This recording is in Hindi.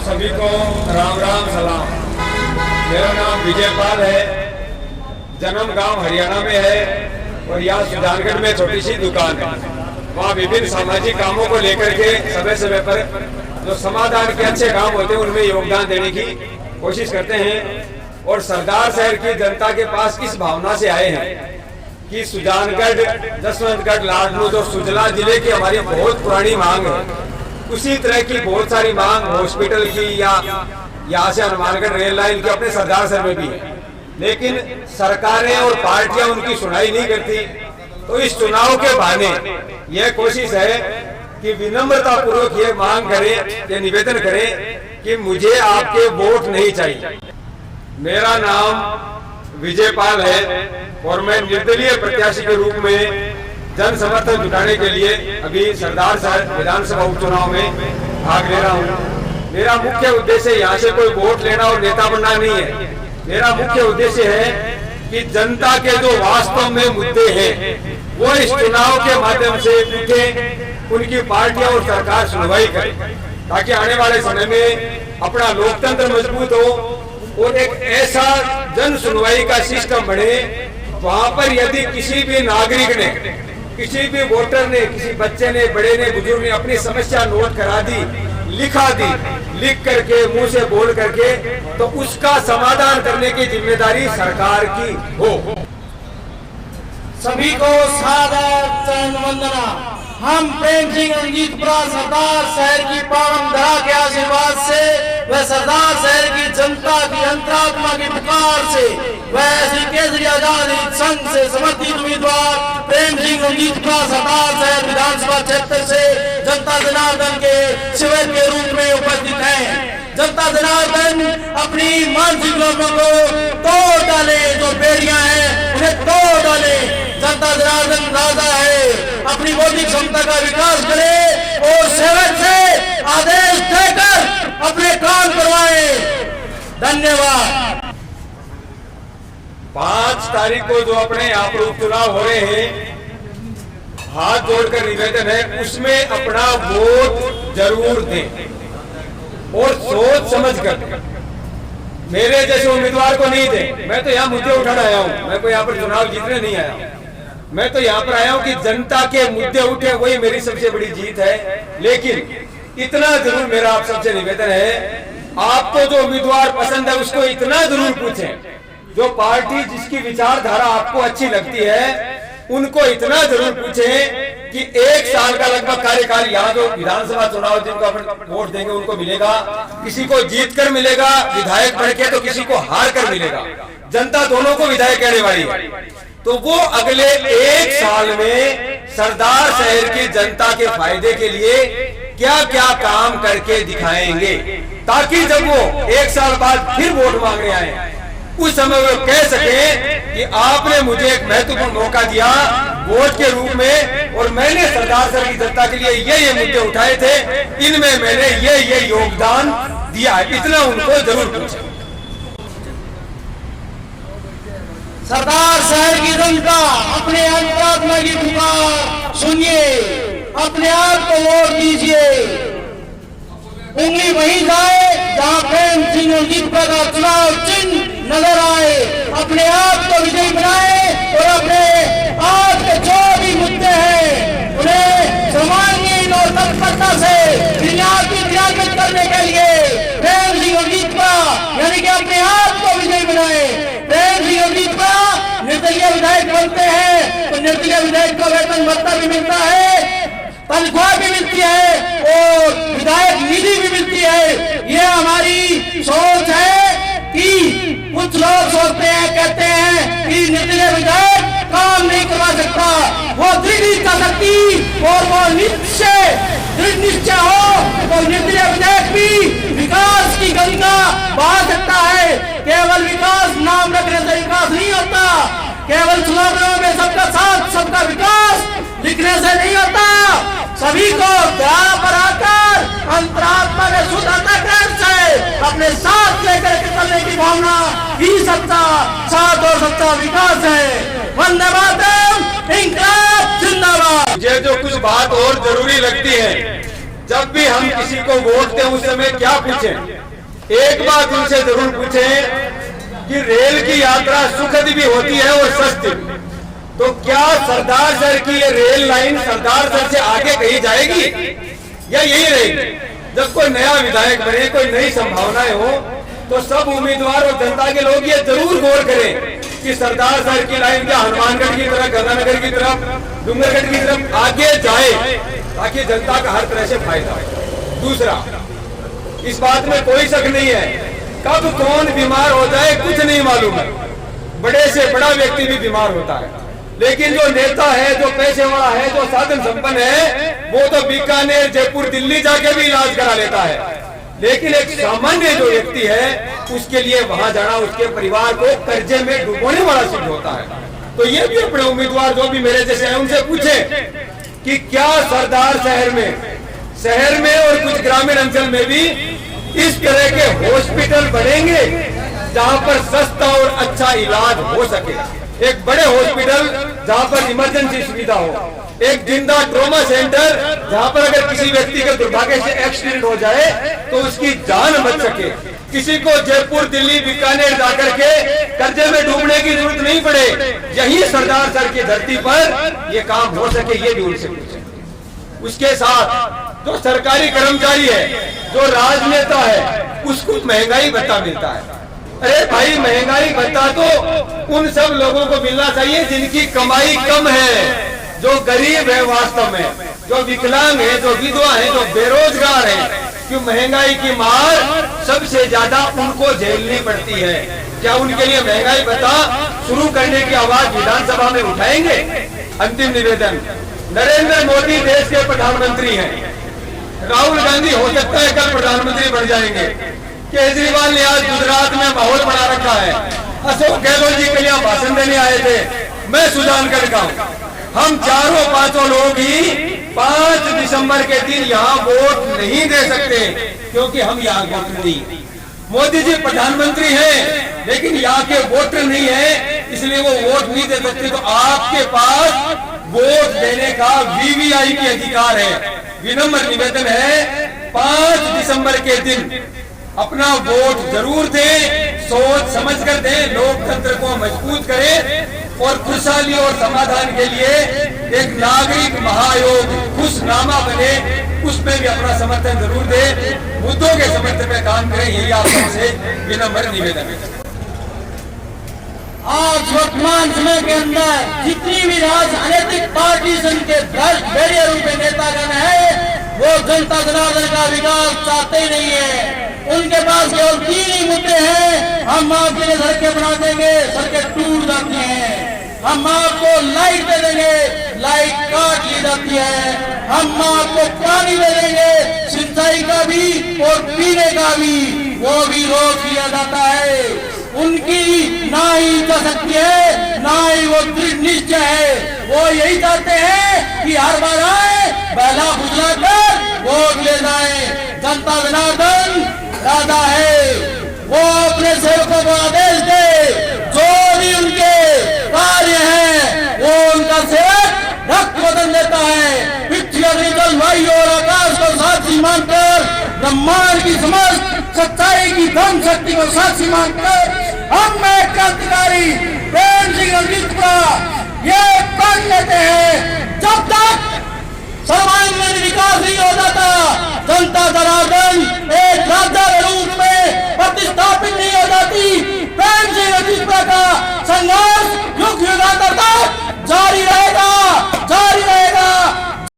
आप सभी को राम राम सलाम। मेरा नाम विजय पाल है, जन्म गांव हरियाणा में है और यहाँ सुजानगढ़ में छोटी सी दुकान है। वहाँ विभिन्न सामाजिक कामों को लेकर के समय समय पर जो समाधान के अच्छे काम होते हैं उनमें योगदान देने की कोशिश करते हैं। और सरदार शहर की जनता के पास इस भावना से आए हैं कि सुजानगढ़, जसवंतगढ़, लाडनूत और सुजला जिले की हमारी बहुत पुरानी मांग है। उसी तरह की बहुत सारी मांग हॉस्पिटल की या यहाँ से हनुमानगढ़ रेल लाइन की अपने सरदार शहर में भी है, लेकिन सरकारें और पार्टियां उनकी सुनाई नहीं करती। तो इस चुनाव के बहाने यह कोशिश है कि विनम्रता पूर्वक ये मांग करें, ये निवेदन करें कि मुझे आपके वोट नहीं चाहिए। मेरा नाम विजय पाल है और मैं निर्दलीय प्रत्याशी के रूप में जन समर्थन जुटाने के लिए अभी सरदार शहर विधानसभा उपचुनाव में भाग ले रहा हूँ। मेरा मुख्य उद्देश्य यहाँ से कोई वोट लेना और नेता बनना नहीं है। मेरा मुख्य उद्देश्य है कि जनता के जो वास्तव में मुद्दे हैं वो इस चुनाव के माध्यम से उठे, उनकी पार्टियां और सरकार सुनवाई करे, ताकि आने वाले समय में अपना लोकतंत्र मजबूत हो और एक ऐसा जन सुनवाई का सिस्टम बने वहां पर यदि किसी भी नागरिक ने, किसी भी वोटर ने, किसी बच्चे ने, बड़े ने, बुजुर्ग ने अपनी समस्या नोट करा दी, लिखा दी, लिख करके मुंह से बोल करके, तो उसका समाधान करने की जिम्मेदारी सरकार की हो। सभी को सादर चरण वंदना। हम प्रेम सिंह रंजीतपुरा सरदार शहर की पावन धरा के आशीर्वाद से व सरदार शहर की जनता की अंतरात्मा की पुकार से व श्री केसरी आजाद संघ से समर्थित उम्मीदवार प्रेम सिंह रंजीतपुरा सरदार शहर विधानसभा क्षेत्र से जनता जनार्दन के शिविर के रूप में उपस्थित है। जनता जनार्दन अपनी मानसिक लोगों को तोड़ डाले, जो बेड़ियां हैं उन्हें तोड़ डाले। जनता जनार्दन राजा है, अपनी बौद्धिक क्षमता का विकास करे और सेवक से आदेश देकर अपने काम करवाए। धन्यवाद। 5 तारीख को जो अपने यहाँ पर उपचुनाव हो रहे हैं, हाथ जोड़कर निवेदन है उसमें अपना वोट जरूर दें और सोच समझ कर। मेरे जैसे उम्मीदवार को नहीं दें। मैं तो यहाँ मुद्दे उठाने आया हूँ, मैं कोई यहाँ पर चुनाव जीतने नहीं आया हूँ। मैं तो यहाँ पर आया हूँ कि जनता के मुद्दे उठे, वही मेरी सबसे बड़ी जीत है। लेकिन इतना जरूर मेरा आप सबसे निवेदन है, आपको जो उम्मीदवार पसंद है उसको इतना जरूर पूछें, जो पार्टी जिसकी विचारधारा आपको अच्छी लगती है उनको इतना जरूर पूछें कि 1 साल का लगभग कार्यकाल यहाँ जो विधानसभा चुनाव जिनको अपन वोट देंगे उनको मिलेगा, किसी को जीत कर मिलेगा विधायक बन के, तो किसी को हार कर मिलेगा। जनता दोनों को विधायक कहने वाली है। तो वो अगले 1 साल में सरदार शहर की जनता के फायदे के लिए क्या क्या काम करके दिखाएंगे, ताकि जब वो 1 साल बाद फिर वोट मांगने आए उस समय वो कह सके कि आपने मुझे एक महत्वपूर्ण मौका दिया वोट के रूप में और मैंने सरदार शहर की जनता के लिए ये मुद्दे उठाए थे, इनमें मैंने ये योगदान दिया है। इतना उनको जरूर पूछें। सरदार शहर की जनता अपने अंतरात्मा की पुकार सुनिए, अपने आप को वोट दीजिए। उंगली वहीं जाए जहां प्रेम सिंह रंजीतपुरा का चुनाव चिन्ह नजर आए। अपने आप को विजयी बनाए और अपने आप के जो भी मुद्दे हैं उन्हें सर्वांगीण और तत्परता से क्रियान्वित करने के लिए प्रेम सिंह रंजीतपुरा यानी कि अपने आप को विजयी बनाए। प्रेम सिंह रंजीतपुरा निर्दलीय विधायक बनते हैं तो निर्दलीय विधायक को वेतन भत्ता भी मिलता है, तनख्वाह भी मिलती है और विधायक निधि भी मिलती है। ये हमारी सोच है कि कुछ लोग सोचते हैं, कहते हैं कि निर्दलीय विधायक काम नहीं करवा सकता। वो दृढ़ इच्छा शक्ति और वो दृढ़ निश्चय हो तो निर्दलीय विधायक भी विकास की गंगा बहा सकता है। केवल विकास नाम रखने से विकास नहीं होता, केवल स्लोगनों में सबका साथ सबका विकास लिखने से नहीं होता। सभी को दया पर आकर अंतरात्मा में शुद्ध अंतःकरण से अपने साथ लेकर के चलने की भावना ही सच्चा साथ और सच्चा विकास है। वंदे मातरम, इंकलाब जिंदाबाद। मुझे जो कुछ बात और जरूरी लगती है जब भी हम किसी को वोट दें उस समय क्या पूछें? एक बात उनसे जरूर पूछें कि रेल की यात्रा सुखद भी होती है और सस्ती। तो क्या सरदार सर की ये रेल लाइन सरदार सर से आगे कहीं जाएगी या यही रहेगी? जब कोई नया विधायक बने, कोई नई संभावनाएं हो, तो सब उम्मीदवार और जनता के लोग ये जरूर गौर करें कि सरदार सर की लाइन क्या हनुमानगढ़ की तरफ, गंगानगर की तरफ, डूंगरगढ़ की तरफ आगे जाए, ताकि जनता का हर तरह से फायदा हो। दूसरा, इस बात में कोई शक नहीं है, कब कौन बीमार हो जाए कुछ नहीं मालूम है। बड़े से बड़ा व्यक्ति भी बीमार होता है, लेकिन जो नेता है, जो पैसे वाला है, जो साधन संपन्न है, वो तो बीकानेर, जयपुर, दिल्ली जाके भी इलाज करा लेता है। लेकिन एक सामान्य जो व्यक्ति है, उसके लिए वहां जाना उसके परिवार को कर्जे में डुबोने वाला सिद्ध होता है। तो ये भी अपने उम्मीदवार जो भी मेरे जैसे हैं उनसे पूछे कि क्या सरदार शहर में और कुछ ग्रामीण अंचल में भी इस तरह के हॉस्पिटल बनेंगे जहां पर सस्ता और अच्छा इलाज हो सके। एक बड़े हॉस्पिटल जहां पर इमरजेंसी सुविधा हो, एक जिंदा ट्रॉमा सेंटर जहां पर अगर किसी व्यक्ति के दुर्भाग्य से एक्सीडेंट हो जाए तो उसकी जान बच सके, किसी को जयपुर, दिल्ली, बीकानेर जाकर के कर्जे में डूबने की जरूरत नहीं पड़े, यही सरदार सर की धरती पर ये काम हो सके, ये भी उनसे पूछे। उसके साथ जो सरकारी कर्मचारी है, जो राजनेता है, उसको महंगाई भत्ता मिलता है। अरे भाई, महंगाई भत्ता तो उन सब लोगों को मिलना चाहिए जिनकी कमाई कम है, जो गरीब है वास्तव में, जो विकलांग है, जो विधवा है, जो बेरोजगार है। क्यों महंगाई की मार सबसे ज्यादा उनको झेलनी पड़ती है। क्या उनके लिए महंगाई भत्ता शुरू करने की आवाज विधानसभा में उठाएंगे? अंतिम निवेदन, नरेंद्र मोदी देश के प्रधानमंत्री हैं, राहुल गांधी हो सकता है कल प्रधानमंत्री बन जाएंगे, केजरीवाल ने आज गुजरात में माहौल बना रखा है, अशोक गहलोत जी के लिए भाषण देने आए थे, मैं सुजानगढ़ का हूं। हम चारों पांचों लोग ही 5 दिसंबर के दिन यहाँ वोट नहीं दे सकते, क्योंकि हम यहाँ वोटर नहीं। मोदी जी प्रधानमंत्री हैं, लेकिन यहाँ के वोटर नहीं है, इसलिए वो वोट नहीं दे सकते। तो आपके पास वोट देने का वीवीआईपी अधिकार है। विनम्र निवेदन है, 5 दिसंबर के दिन अपना वोट जरूर दें, सोच समझ कर दें, लोकतंत्र को मजबूत करें और खुशहाली और समाधान के लिए एक नागरिक महायोग खुशनामा बने, उसमें भी अपना समर्थन जरूर दें, मुद्दों के समर्थन में काम करें, यही आप सबसे विनम्र निवेदन है। आज वर्तमान समय के अंदर जितनी भी राजनीतिक पार्टी के भेड़िया रूप में नेतागण है, वो जनता जनार्दन का विकास चाहते ही नहीं है। उनके पास केवल 3 ही मुद्दे हैं, हम आपके लिए सड़कें बना देंगे, सड़कें टूट जाती हैं, हम आपको लाइट दे देंगे, लाइट काट ली जाती है, हम आपको पानी दे देंगे, सिंचाई का भी और पीने का भी, वो भी रोक लिया जाता है। उनकी ना ही इच्छा शक्ति है, ना ही वो दृढ़ निश्चय है। वो यही चाहते हैं कि हर बार आए, बहला बुझला कर वोट ले जाए। जनता जनार्दन दादा है, वो अपने सेवकों को आदेश दे, जो भी उनके कार्य है वो उनका सेवक रक्त बदल देता है। पृथ्वी, अग्नि, जल, वायु और आकाश को साक्षी मानकर, ब्रह्मांड की समस्त सच्चाई की धन शक्ति को साक्षी मानकर हम एक क्रांतिकारी प्रेम सिंह रंजीत का ये प्रण लेते हैं, जब तक सर्वांगीण विकास नहीं हो जाता, जनता जनार्दन एक राजा के रूप में प्रतिस्थापित नहीं हो जाती, प्रेम सिंह रंजीत का संघर्ष युग युगांतर तक